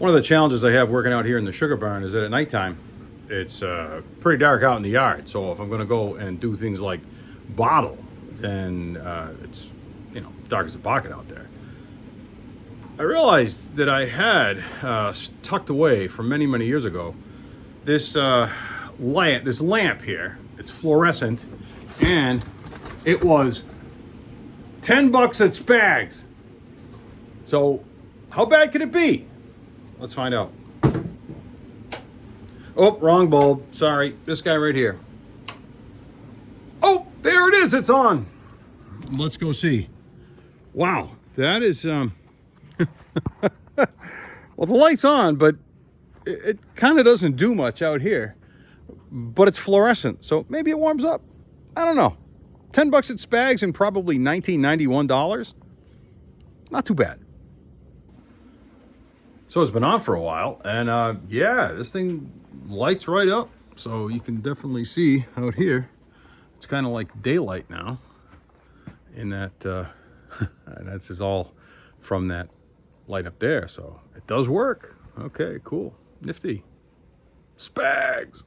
One of the challenges I have working out here in the sugar barn is that at nighttime, it's pretty dark out in the yard. So if I'm going to go and do things like bottle, then it's, dark as a pocket out there. I realized that I had tucked away from many, many years ago this this lamp here. It's fluorescent, and it was $10 at Spags. So how bad could it be? Let's find out. Oh, wrong bulb. Sorry. This guy right here. Oh, there it is. It's on. Let's go see. Wow. That is, well, the light's on, but it kind of doesn't do much out here. But it's fluorescent, so maybe it warms up. I don't know. $10 at Spags and probably $1991. Not too bad. So it's been on for a while, and yeah, this thing lights right up. So you can definitely see out here, it's kind of like daylight now. In that, that's just all from that light up there. So it does work. Okay, cool, nifty. Spags.